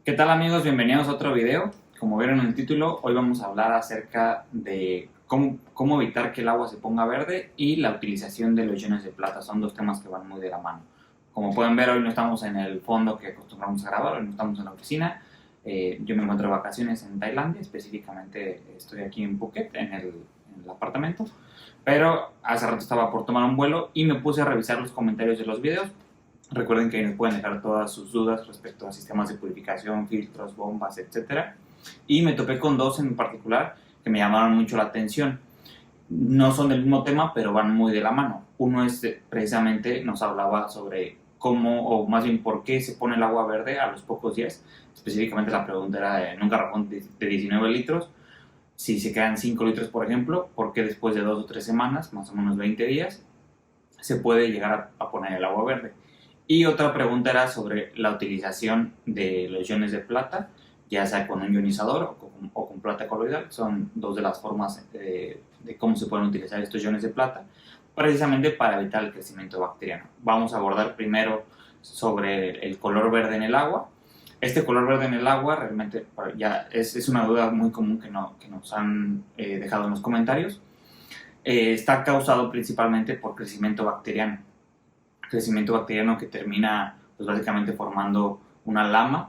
¿Qué tal amigos? Bienvenidos a otro video. Como vieron en el título, hoy vamos a hablar acerca de cómo evitar que el agua se ponga verde y la utilización de los iones de plata. Son dos temas que van muy de la mano. Como pueden ver, hoy no estamos en el fondo que acostumbramos a grabar, hoy no estamos en la oficina. Yo me encuentro de vacaciones en Tailandia, específicamente estoy aquí en Phuket, en el apartamento. Pero hace rato estaba por tomar un vuelo y me puse a revisar los comentarios de los videos. Recuerden que nos pueden dejar todas sus dudas respecto a sistemas de purificación, filtros, bombas, etc. Y me topé con dos en particular que me llamaron mucho la atención. No son del mismo tema, pero van muy de la mano. Uno es precisamente, nos hablaba sobre cómo, o más bien por qué se pone el agua verde a los pocos días. Específicamente la pregunta era en un garrafón de 19 litros. Si se quedan 5 litros, por ejemplo, ¿por qué después de 2 o 3 semanas, más o menos 20 días, se puede llegar a poner el agua verde? Y otra pregunta era sobre la utilización de los iones de plata, ya sea con un ionizador o con plata coloidal. Son dos de las formas de cómo se pueden utilizar estos iones de plata, precisamente para evitar el crecimiento bacteriano. Vamos a abordar primero sobre el color verde en el agua. Este color verde en el agua realmente ya es una duda muy común que nos han dejado en los comentarios. Está causado principalmente por crecimiento bacteriano que termina pues básicamente formando una lama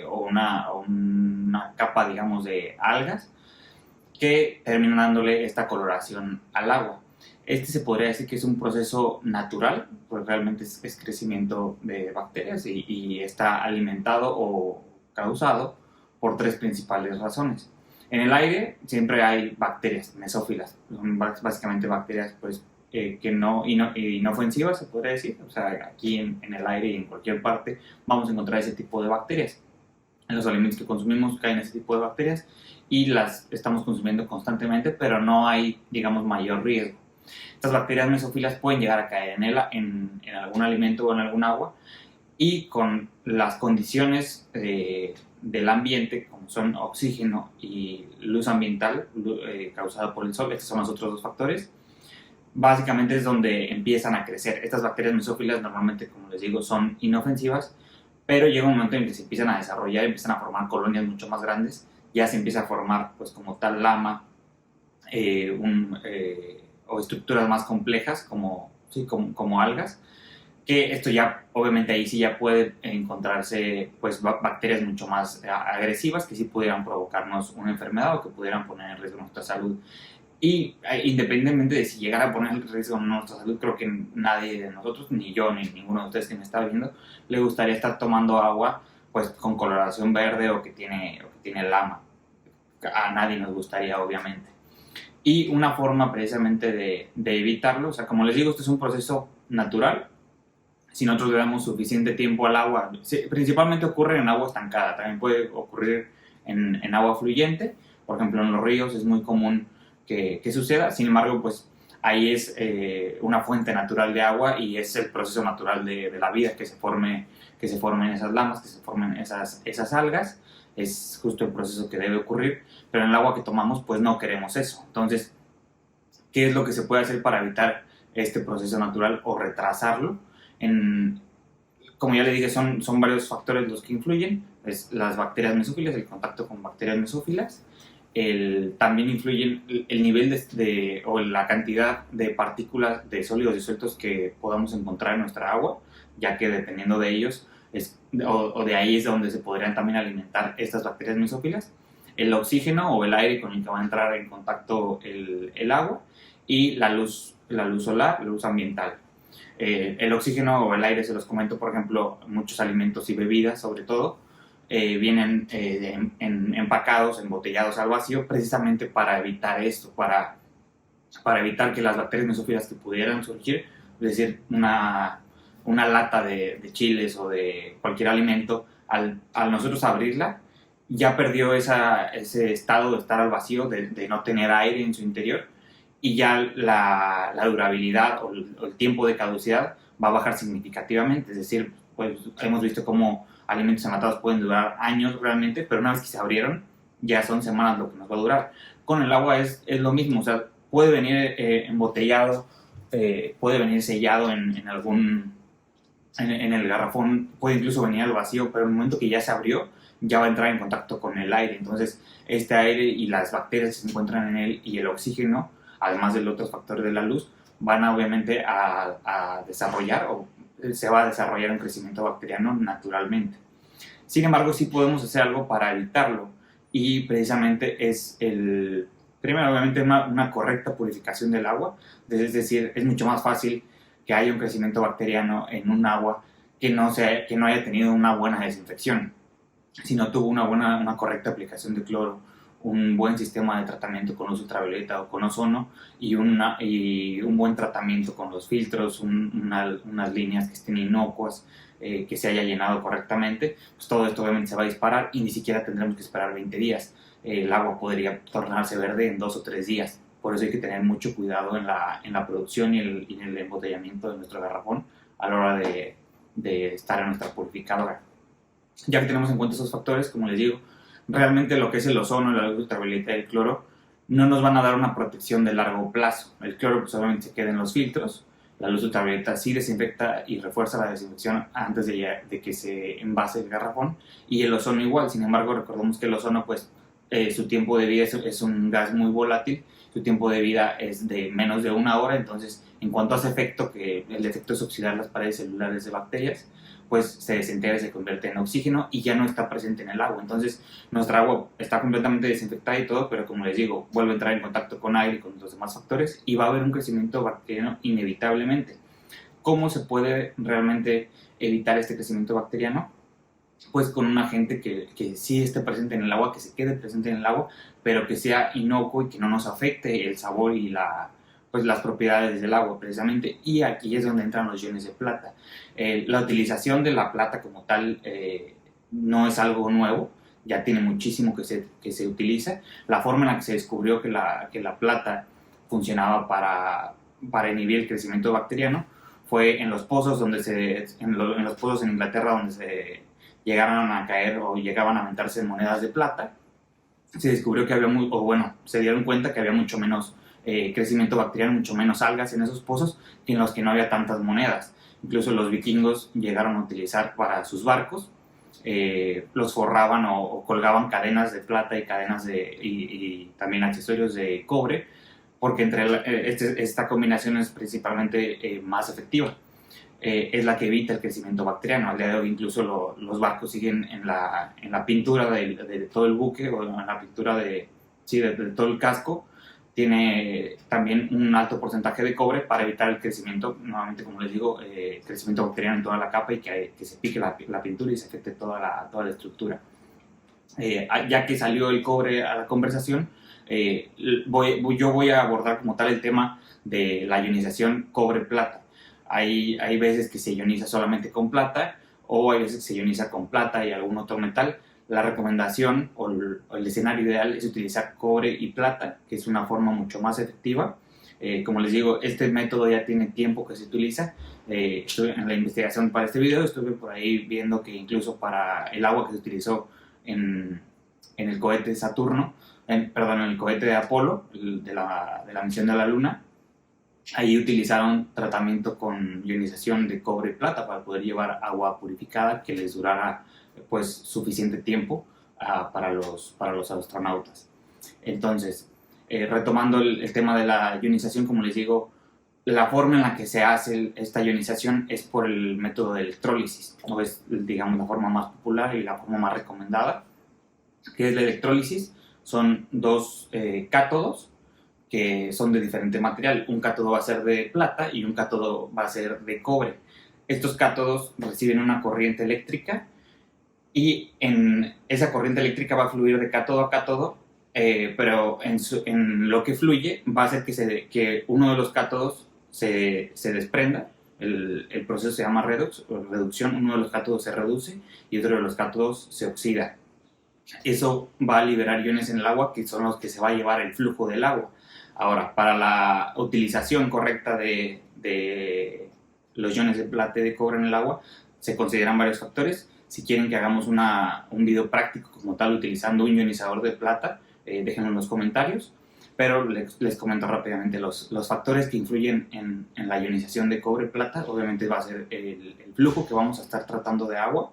o una capa, digamos, de algas que terminan dándole esta coloración al agua. Este se podría decir que es un proceso natural, pues realmente es crecimiento de bacterias y está alimentado o causado por tres principales razones. En el aire siempre hay bacterias mesófilas, son básicamente bacterias pues que no inofensivas, se podría decir. O sea, aquí en el aire y en cualquier parte vamos a encontrar ese tipo de bacterias. En los alimentos que consumimos caen ese tipo de bacterias y las estamos consumiendo constantemente, pero no hay, digamos, mayor riesgo. Estas bacterias mesófilas pueden llegar a caer en algún alimento o en algún agua, y con las condiciones del ambiente, como son oxígeno y luz ambiental causada por el sol, estos son los otros dos factores, básicamente es donde empiezan a crecer. Estas bacterias mesófilas normalmente, como les digo, son inofensivas, pero llega un momento en que se empiezan a desarrollar, empiezan a formar colonias mucho más grandes, ya se empieza a formar pues como tal lama o estructuras más complejas como algas, que esto ya, obviamente ahí sí ya puede encontrarse pues bacterias mucho más agresivas que sí pudieran provocarnos una enfermedad o que pudieran poner en riesgo nuestra salud. Y independientemente de si llegara a poner en riesgo nuestra salud, creo que nadie de nosotros, ni yo, ni ninguno de ustedes que me está viendo, le gustaría estar tomando agua pues con coloración verde o que tiene lama. A nadie nos gustaría, obviamente. Y una forma precisamente de evitarlo, o sea, como les digo, este es un proceso natural. Si nosotros le damos suficiente tiempo al agua, principalmente ocurre en agua estancada, también puede ocurrir en agua fluyente. Por ejemplo, en los ríos es muy común que suceda. Sin embargo, pues ahí es una fuente natural de agua y es el proceso natural de la vida que se formen esas lamas, que se formen esas algas. Es justo el proceso que debe ocurrir, pero en el agua que tomamos pues no queremos eso. Entonces, ¿qué es lo que se puede hacer para evitar este proceso natural o retrasarlo? Como ya le dije, son varios factores los que influyen. Es las bacterias mesófilas, el contacto con bacterias mesófilas. También influye el nivel o la cantidad de partículas de sólidos disueltos que podamos encontrar en nuestra agua, ya que dependiendo de ellos o de ahí es donde se podrían también alimentar estas bacterias mesófilas. El oxígeno o el aire con el que va a entrar en contacto el agua, y la luz solar, la luz ambiental. El oxígeno o el aire, se los comento, por ejemplo, muchos alimentos y bebidas sobre todo vienen empacados, embotellados al vacío, precisamente para evitar esto, para evitar que las bacterias mesófilas que pudieran surgir, es decir, una lata de chiles o de cualquier alimento, al nosotros abrirla, ya perdió ese estado de estar al vacío, de no tener aire en su interior, y ya la durabilidad o el tiempo de caducidad va a bajar significativamente. Es decir, pues hemos visto cómo alimentos enlatados pueden durar años realmente, pero una vez que se abrieron, ya son semanas lo que nos va a durar. Con el agua es lo mismo, o sea, puede venir embotellado, puede venir sellado en el garrafón, puede incluso venir al vacío, pero en el momento que ya se abrió, ya va a entrar en contacto con el aire. Entonces, este aire y las bacterias que se encuentran en él y el oxígeno, además del otro factor de la luz, van a, obviamente a desarrollar o se va a desarrollar un crecimiento bacteriano naturalmente. Sin embargo, sí podemos hacer algo para evitarlo y precisamente es primero, obviamente, una correcta purificación del agua. Es decir, es mucho más fácil que haya un crecimiento bacteriano en un agua que no haya tenido una buena desinfección, sino tuvo una correcta aplicación de cloro, un buen sistema de tratamiento con luz ultravioleta o con ozono y un buen tratamiento con los filtros, unas líneas que estén inocuas, que se haya llenado correctamente. Pues todo esto obviamente se va a disparar y ni siquiera tendremos que esperar 20 días. El agua podría tornarse verde en 2 o 3 días. Por eso hay que tener mucho cuidado en la producción y en el embotellamiento de nuestro garrafón a la hora de estar en nuestra purificadora. Ya que tenemos en cuenta esos factores, como les digo, realmente lo que es el ozono, la luz ultravioleta y el cloro no nos van a dar una protección de largo plazo. El cloro pues obviamente se queda en los filtros, la luz ultravioleta sí desinfecta y refuerza la desinfección antes de que se envase el garrafón, y el ozono igual. Sin embargo, recordemos que el ozono pues su tiempo de vida es un gas muy volátil, su tiempo de vida es de menos de 1 hora. Entonces, en cuanto a ese efecto, que el efecto es oxidar las paredes celulares de bacterias, pues se desintegra y se convierte en oxígeno y ya no está presente en el agua. Entonces, nuestra agua está completamente desinfectada y todo, pero como les digo, vuelve a entrar en contacto con aire y con los demás factores y va a haber un crecimiento bacteriano inevitablemente. ¿Cómo se puede realmente evitar este crecimiento bacteriano? Pues con un agente que sí esté presente en el agua, que se quede presente en el agua, pero que sea inocuo y que no nos afecte el sabor y pues las propiedades del agua precisamente. Y aquí es donde entran los iones de plata. La utilización de la plata como tal no es algo nuevo, ya tiene muchísimo que se utiliza. La forma en la que se descubrió que la plata funcionaba para inhibir el crecimiento bacteriano fue en los pozos en los pozos en Inglaterra, donde se llegaron a caer o llegaban a aumentarse monedas de plata. Se descubrió que se dieron cuenta que había mucho menos crecimiento bacteriano, mucho menos algas en esos pozos que en los que no había tantas monedas. Incluso los vikingos llegaron a utilizar para sus barcos, los forraban o colgaban cadenas de plata y cadenas y también accesorios de cobre, porque esta combinación es principalmente más efectiva. Es la que evita el crecimiento bacteriano. Al día de hoy incluso los barcos siguen en la pintura de todo el buque, o en la pintura de todo el casco. Tiene también un alto porcentaje de cobre para evitar el crecimiento, nuevamente como les digo, crecimiento bacteriano en toda la capa y que se pique la pintura y se afecte toda la estructura. Ya que salió el cobre a la conversación, yo voy a abordar como tal el tema de la ionización cobre-plata. Hay veces que se ioniza solamente con plata, o hay veces que se ioniza con plata y algún otro metal. La recomendación o el escenario ideal es utilizar cobre y plata, que es una forma mucho más efectiva. Como les digo, este método ya tiene tiempo que se utiliza. Estuve en la investigación para este video, estuve por ahí viendo que incluso para el agua que se utilizó en el cohete Saturno, en el cohete de Apolo, de la misión de la Luna, ahí utilizaron tratamiento con ionización de cobre y plata para poder llevar agua purificada que les durara pues suficiente tiempo para los astronautas. Entonces, retomando el tema de la ionización, como les digo, la forma en la que se hace esta ionización es por el método de electrólisis, o es, digamos, la forma más popular y la forma más recomendada, que es la electrólisis. Son dos cátodos que son de diferente material. Un cátodo va a ser de plata y un cátodo va a ser de cobre. Estos cátodos reciben una corriente eléctrica y en esa corriente eléctrica va a fluir de cátodo a cátodo, pero en lo que fluye va a hacer que uno de los cátodos se desprenda. El proceso se llama reducción. Uno de los cátodos se reduce y otro de los cátodos se oxida. Eso va a liberar iones en el agua, que son los que se va a llevar el flujo del agua. Ahora, para la utilización correcta de los iones de plata y de cobre en el agua, se consideran varios factores. Si quieren que hagamos un video práctico como tal utilizando un ionizador de plata, déjenlo en los comentarios. Pero les comento rápidamente los factores que influyen en la ionización de cobre-plata. Obviamente va a ser el flujo que vamos a estar tratando de agua,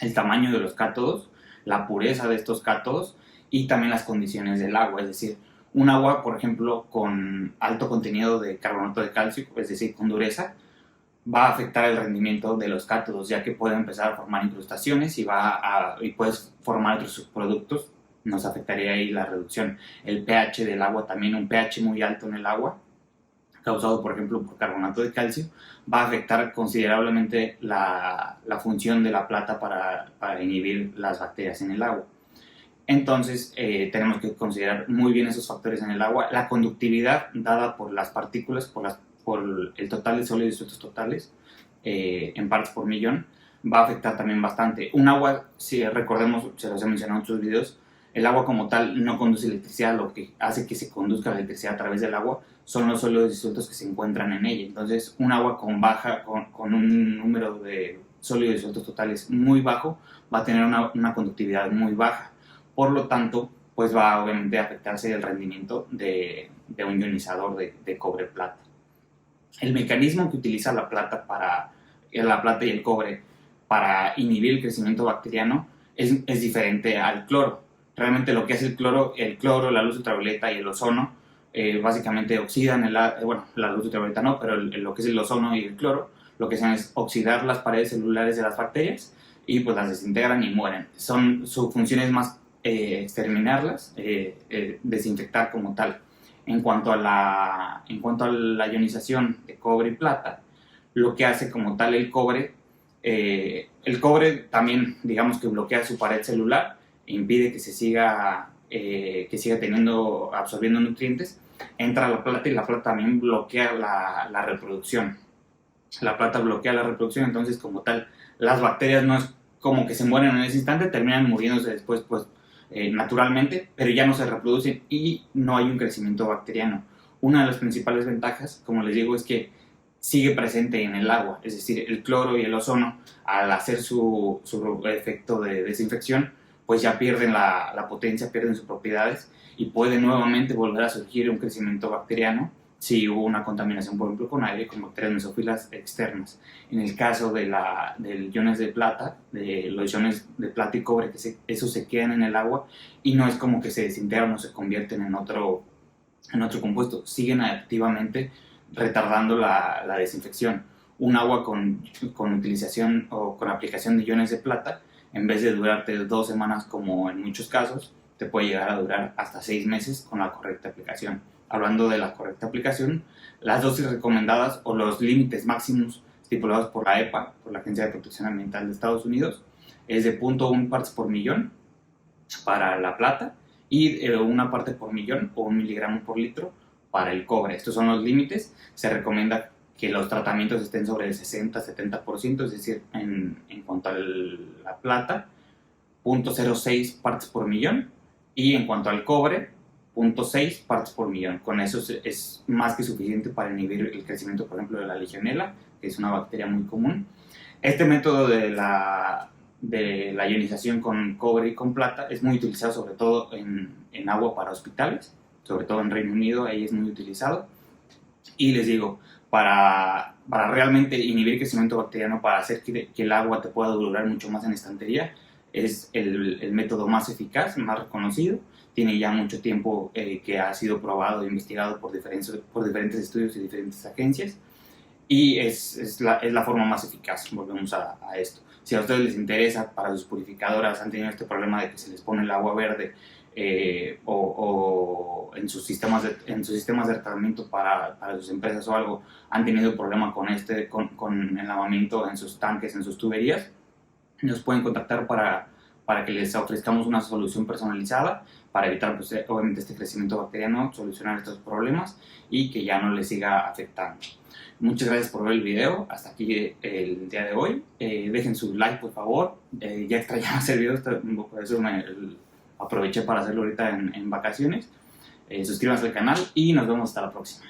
el tamaño de los cátodos, la pureza de estos cátodos y también las condiciones del agua, es decir, un agua, por ejemplo, con alto contenido de carbonato de calcio, es decir, con dureza, va a afectar el rendimiento de los cátodos, ya que puede empezar a formar incrustaciones y puedes formar otros subproductos, nos afectaría ahí la reducción. El pH del agua también, un pH muy alto en el agua, causado por ejemplo por carbonato de calcio, va a afectar considerablemente la función de la plata para inhibir las bacterias en el agua. Entonces tenemos que considerar muy bien esos factores en el agua. La conductividad dada por las partículas, por el total de sólidos y sueltos totales, en partes por millón, va a afectar también bastante. Un agua, si recordemos, se los he mencionado en otros videos, el agua como tal no conduce electricidad, lo que hace que se conduzca la electricidad a través del agua son los sólidos disueltos que se encuentran en ella. Entonces, un agua con un número de sólidos disueltos totales muy bajo va a tener una conductividad muy baja. Por lo tanto, pues va obviamente a afectarse el rendimiento de un ionizador de cobre-plata. El mecanismo que utiliza la plata y el cobre para inhibir el crecimiento bacteriano es diferente al cloro. Realmente lo que hace el cloro, la luz ultravioleta y el ozono, básicamente oxidan la luz ultravioleta no, pero lo que es el ozono y el cloro, lo que hacen es oxidar las paredes celulares de las bacterias y pues las desintegran y mueren. Su función es más exterminarlas, desinfectar como tal. En cuanto a la ionización de cobre y plata, lo que hace como tal el cobre también, digamos que bloquea su pared celular e impide que siga absorbiendo nutrientes. Entra la plata y la plata también bloquea la reproducción. La plata bloquea la reproducción, entonces como tal, las bacterias no es como que se mueren en ese instante, terminan muriéndose después, pues, naturalmente, pero ya no se reproducen y no hay un crecimiento bacteriano. Una de las principales ventajas, como les digo, es que sigue presente en el agua, es decir, el cloro y el ozono, al hacer su efecto de desinfección, pues ya pierden la potencia, pierden sus propiedades y puede nuevamente volver a surgir un crecimiento bacteriano si hubo una contaminación, por ejemplo, con aire, con bacterias mesófilas externas. En el caso de los iones de plata, de los iones de plata y cobre, esos se quedan en el agua y no es como que se desintegran o se convierten en otro compuesto, siguen activamente retardando la desinfección. Un agua con utilización o con aplicación de iones de plata, en vez de durarte 2 semanas como en muchos casos, te puede llegar a durar hasta 6 meses con la correcta aplicación. Hablando de la correcta aplicación, las dosis recomendadas o los límites máximos estipulados por la EPA, por la Agencia de Protección Ambiental de Estados Unidos, es de 0.1 partes por millón para la plata y 1 parte por millón o 1 miligramo por litro para el cobre. Estos son los límites. Se recomienda que los tratamientos estén sobre el 60-70%, es decir, en cuanto a la plata, 0.06 partes por millón, y en cuanto al cobre, 0.6 partes por millón. Con eso es más que suficiente para inhibir el crecimiento, por ejemplo, de la legionela, que es una bacteria muy común. Este método de la ionización con cobre y con plata es muy utilizado sobre todo en agua para hospitales, sobre todo en Reino Unido, ahí es muy utilizado. Y les digo, para realmente inhibir el crecimiento bacteriano, para hacer que el agua te pueda durar mucho más en estantería, es el método más eficaz, más reconocido. Tiene ya mucho tiempo que ha sido probado e investigado por diferentes estudios y diferentes agencias. Y es la forma más eficaz. Volvemos a esto. Si a ustedes les interesa, para sus purificadoras han tenido este problema de que se les pone el agua verde o en sus sistemas de tratamiento para sus empresas o algo, han tenido problema con el lavamiento en sus tanques, en sus tuberías, nos pueden contactar para que les ofrezcamos una solución personalizada para evitar, pues, obviamente, este crecimiento bacteriano, solucionar estos problemas y que ya no les siga afectando. Muchas gracias por ver el video, hasta aquí el día de hoy. Dejen su like, por favor. Ya extrañaba hacer videos, por eso aproveché para hacerlo ahorita en vacaciones. Suscríbanse al canal y nos vemos hasta la próxima.